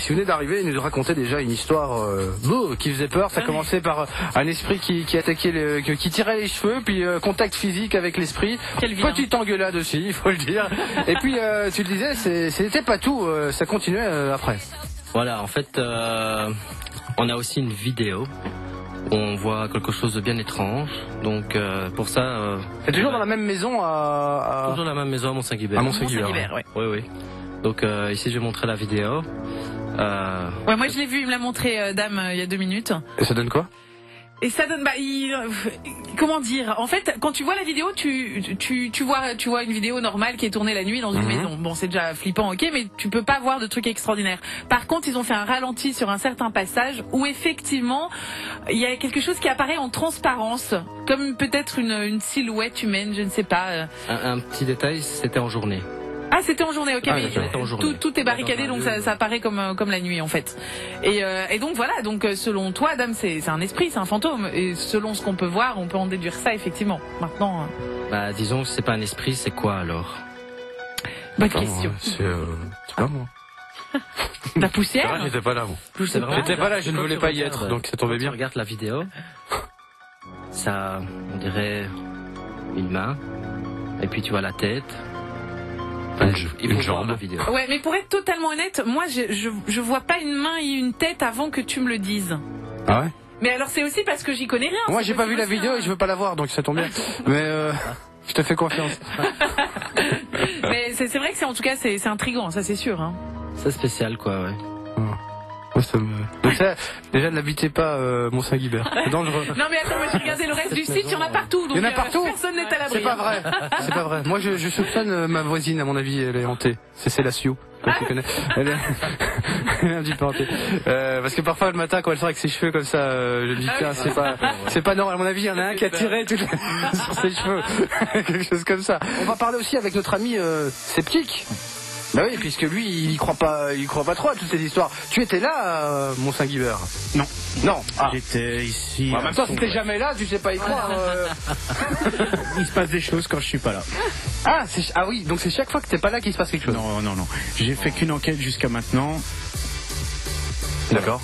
Si vous venez d'arriver, il nous racontait déjà une histoire qui faisait peur. Ça commençait par un esprit qui attaquait, qui tirait les cheveux, puis contact physique avec l'esprit. Petite engueulade aussi, il faut le dire. Et puis tu le disais, c'était pas tout, ça continuait après. Voilà, en fait, on a aussi une vidéo. On voit quelque chose de bien étrange. Donc pour ça... C'est toujours dans la même maison Toujours dans la même maison à Mont-Saint-Guibert. À Mont-Saint-Guibert, oui. Oui. Donc ici, je vais montrer la vidéo. Ouais, moi je l'ai vu, il me l'a montré Dame il y a 2 minutes. Et ça donne quoi? Et ça donne, comment dire? En fait, quand tu vois la vidéo, tu vois une vidéo normale qui est tournée la nuit dans une maison. Bon, c'est déjà flippant, ok, mais tu peux pas voir de trucs extraordinaires. Par contre, ils ont fait un ralenti sur un certain passage où effectivement, il y a quelque chose qui apparaît en transparence, comme peut-être une silhouette humaine, je ne sais pas. Un petit détail, c'était en journée. Ah, c'était en journée, ok, mais tout est barricadé, donc ça apparaît comme la nuit en fait. Et donc voilà, donc selon toi, Dame, c'est un esprit, c'est un fantôme. Et selon ce qu'on peut voir, on peut en déduire ça effectivement. Maintenant. Disons que c'est pas un esprit, c'est quoi alors? Bonne question. C'est pas moi. La poussière? J'étais pas là, moi. J'étais pas là, je ne voulais pas y être, donc ça tombait bien. Regarde la vidéo. Ça, on dirait une main. Et puis tu vois la tête. Une jambe. Ouais, mais pour être totalement honnête, moi je vois pas une main et une tête avant que tu me le dises. Ah ouais? Mais alors c'est aussi parce que j'y connais rien. Moi j'ai pas vu la vidéo et je veux pas la voir, donc ça tombe bien. Mais je te fais confiance. Mais c'est vrai que en tout cas c'est intriguant, ça c'est sûr. Hein. C'est spécial quoi, ouais. Donc ça, déjà n'habitez pas Mont-Saint-Guibert, c'est dangereux. Non mais attends, j'ai regardé le reste du site, il y en a partout, donc il y en a partout. Personne n'est à l'abri. C'est pas vrai, c'est pas vrai. Moi je soupçonne ma voisine, à mon avis elle est hantée. C'est la Sioux, tu connais. Elle est un petit peu hantée. Parce que parfois le matin quand elle sort avec ses cheveux comme ça, je me dis tiens c'est pas normal. À mon avis il y en a un qui a tiré sur ses cheveux, quelque chose comme ça. On va parler aussi avec notre ami sceptique. Bah oui, puisque lui, il croit pas trop à toutes ces histoires. Tu étais là, Mont-Saint-Guibert? Non. Non. Ah. J'étais ici. En même temps, si t'es jamais là, tu sais pas y croire. Il se passe des choses quand je suis pas là. Ah oui, donc c'est chaque fois que t'es pas là qu'il se passe quelque chose. Non. J'ai fait qu'une enquête jusqu'à maintenant. D'accord.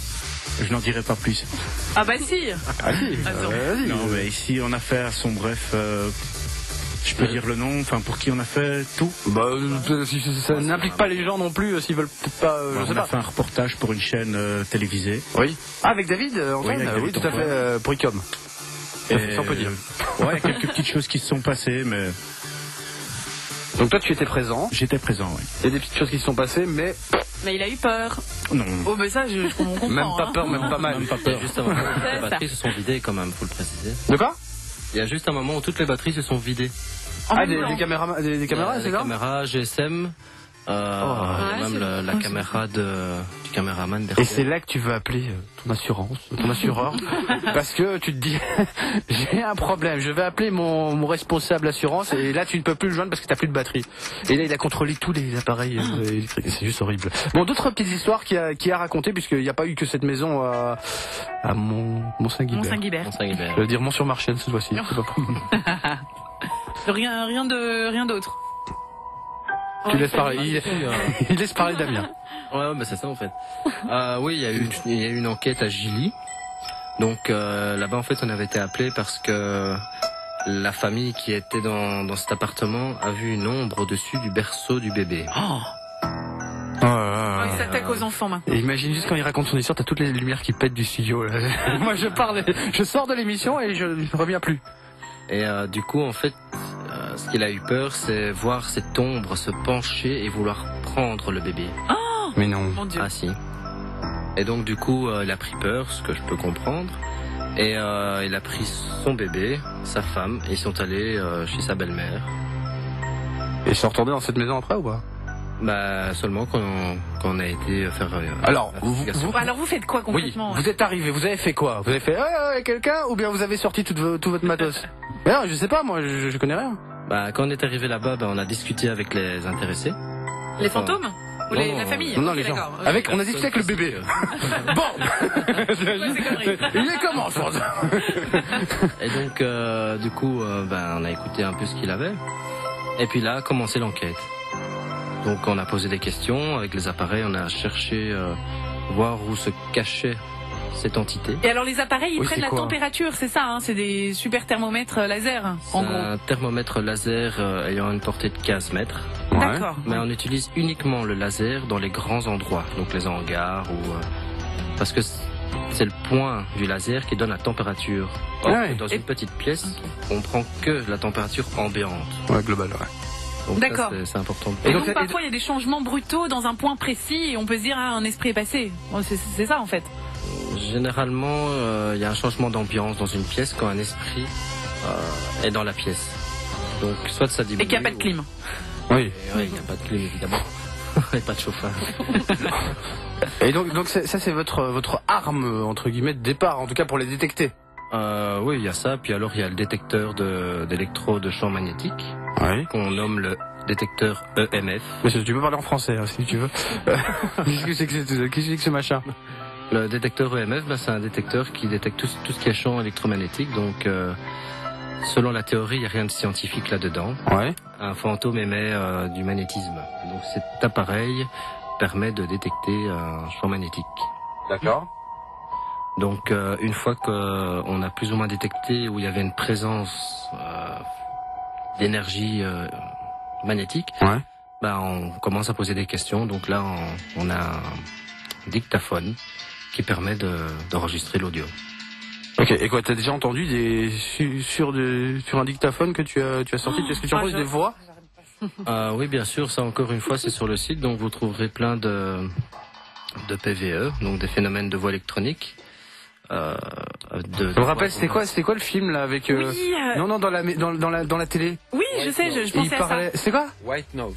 Je n'en dirai pas plus. Ah bah si. Ah si. Vas-y. Non, mais ici on a affaire à son bref. Je peux dire le nom, enfin pour qui on a fait tout. Bah ça n'implique pas les gens non plus s'ils veulent peut-être pas. On a fait un reportage pour une chaîne télévisée. Oui. Ah avec David Antoine. Oui, tout à fait pour Icom. Ça on peut dire. Ouais, quelques petites choses qui se sont passées, mais. Donc toi tu étais présent. J'étais présent, oui. Il y a des petites choses qui se sont passées, mais. Mais il a eu peur. Non. Oh mais ça je comprends. Même pas peur, même pas mal. Même pas peur. Juste un moment où les batteries se sont vidées quand même, faut le préciser. De quoi? Il y a juste un moment où toutes les batteries se sont vidées. Des caméras, c'est ça? Des caméras GSM, même la caméra du caméraman derrière. Et c'est là que tu veux appeler ton assureur, parce que tu te dis, j'ai un problème, je vais appeler mon responsable assurance, et là tu ne peux plus le joindre parce que tu n'as plus de batterie. Et là il a contrôlé tous les appareils électriques, c'est juste horrible. Bon, d'autres petites histoires qu'il y a racontées, puisqu'il n'y a pas eu que cette maison à Mont-Saint-Guibert. Mont-Saint-Guibert. Je veux dire Mont-sur-Marchienne cette fois-ci. C'est pas pour... Rien d'autre. Tu laisses parler, il laisse parler Damien. Ouais, bah c'est ça en fait. Oui, il y a eu une enquête à Gilly. Donc là-bas en fait on avait été appelé parce que la famille qui était dans cet appartement a vu une ombre au-dessus du berceau du bébé. Il s'attaque aux enfants maintenant. Et imagine juste quand il raconte son histoire, t'as toutes les lumières qui pètent du studio là. Moi je sors de l'émission et je ne reviens plus. Et du coup en fait ce qu'il a eu peur c'est voir cette ombre se pencher et vouloir prendre le bébé. Oh mais non. Mon Dieu. Ah si. Et donc du coup il a pris peur, ce que je peux comprendre. Et il a pris son bébé, sa femme, et ils sont allés chez sa belle-mère. Et ils sont retournés dans cette maison après ou pas? Bah seulement quand on a été faire. Alors vous faites quoi concrètement? Oui, vous êtes arrivé, vous avez fait quoi? Vous avez fait quelqu'un ou bien vous avez sorti tout votre matos? Mais non, je sais pas, moi je connais rien. Bah quand on est arrivé là-bas, on a discuté avec les intéressés. Les fantômes? Ou la famille? Non, les gens. On a discuté avec le bébé. Bon. Il est comment, je pense. Et donc du coup, on a écouté un peu ce qu'il avait. Et puis là a commencé l'enquête. Donc on a posé des questions avec les appareils, on a cherché voir où se cachait cette entité. Et alors les appareils, ils Oui, prennent c'est la quoi température, c'est ça, hein, c'est des super thermomètres laser, en C'est gros. un thermomètre laser ayant une portée de 15 mètres. Ouais. D'accord. Mais on utilise uniquement le laser dans les grands endroits, donc les hangars ou parce que c'est le point du laser qui donne la température. Or, Ah ouais. dans une petite pièce, on prend que la température ambiante. Ouais, global, ouais. Donc ça, D'accord. c'est important. Et donc, donc parfois il y a des changements brutaux dans un point précis et on peut se dire un esprit est passé. Bon, c'est ça en fait. Généralement, il y a un changement d'ambiance dans une pièce quand un esprit est dans la pièce. Donc soit ça diminue. Et qu'il n'y a pas de clim. Oui. Oui, il n'y a pas de clim évidemment. Et pas de chauffage. Et donc ça c'est votre arme entre guillemets de départ, en tout cas pour les détecter. Oui, il y a ça. Puis alors il y a le détecteur d'électro de champ magnétique Oui. qu'on nomme le détecteur EMF. Mais tu peux parler en français hein, si tu veux. Qu'est-ce que c'est que ce machin? Le détecteur EMF, c'est un détecteur qui détecte tout ce qui est champ électromagnétique. Donc, selon la théorie, il n'y a rien de scientifique là-dedans. Ouais. Un fantôme émet du magnétisme. Donc, cet appareil permet de détecter un champ magnétique. D'accord. Donc, une fois qu'on a plus ou moins détecté où il y avait une présence d'énergie magnétique, Ouais. on commence à poser des questions. Donc là, on a un dictaphone qui permet d'enregistrer l'audio. Ok, et quoi, t'as déjà entendu sur un dictaphone que tu as sorti? Est-ce que tu enregistres des voix? Oui, bien sûr, ça encore une fois, c'est sur le site, donc vous trouverez plein de PVE, donc des phénomènes de voix électronique. Je me rappelle, c'était quoi le film là avec Oui, non dans la télé. oui, je sais, je Et il pensais à ça. parlait. C'était quoi? White Nose.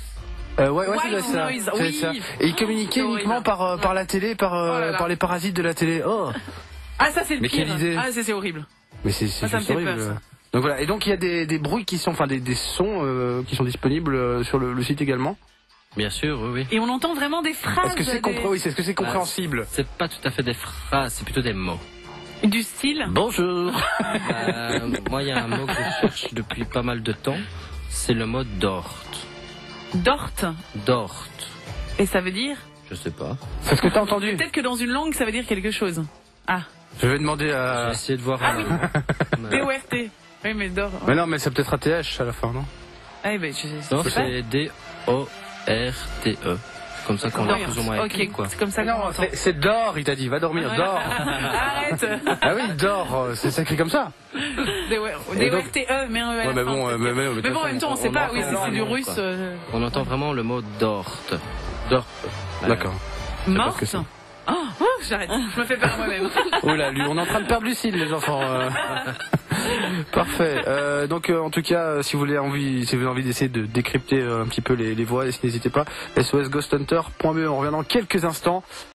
Ouais, White c'est ça. noise, C'est oui. ça. Et il communiquait C'est uniquement horrible. par la télé, là là. par les parasites de la télé. Oh. Ah ça c'est le Mais pire. quelle idée. Ah c'est horrible. Mais c'est Ça me juste fait horrible. peur, ça. Donc voilà. Et donc il y a des bruits qui sont, enfin des sons qui sont disponibles sur le site également. Bien sûr, oui. Et on entend vraiment des phrases. Est-ce que c'est est-ce que c'est compréhensible? C'est pas tout à fait des phrases, c'est plutôt des mots. Du style. Bonjour. Moi, il y a un mot que je cherche depuis pas mal de temps, c'est le mot Dort. Dort. Dort. Et ça veut dire? Je sais pas. C'est ce que t'as entendu? Peut-être que dans une langue ça veut dire quelque chose. Ah. Je vais demander J'ai à. essayé de voir. Ah oui. D-O-R-T. Oui mais Dort. Mais non, mais c'est peut-être ATH à la fin, non? Ah ben je Non, sais pas. c'est D-O-R-T-E. C'est comme ça qu'on l'a plus ou moins écrit, Ok, quoi. c'est comme ça qu'on Non, entend. c'est dors, il t'a dit, va dormir, dors. Arrête. Ah oui, dors, c'est sacré comme ça. D-O-R-T-E, mais un E à la Ouais, mais fin, bon, peut-être. mais bon, en même temps, on sait on pas, entend oui, c'est vraiment, du russe. quoi. On entend vraiment le mot Dort. Dort. D'accord. Morte. que c'est. Oh, j'arrête, je me fais peur moi-même. Oh là, lui, on est en train de perdre Lucille, les enfants. Parfait. Donc, en tout cas, si vous avez envie d'essayer de décrypter un petit peu les voix, n'hésitez pas. SOSGhostHunter.be. On revient dans quelques instants.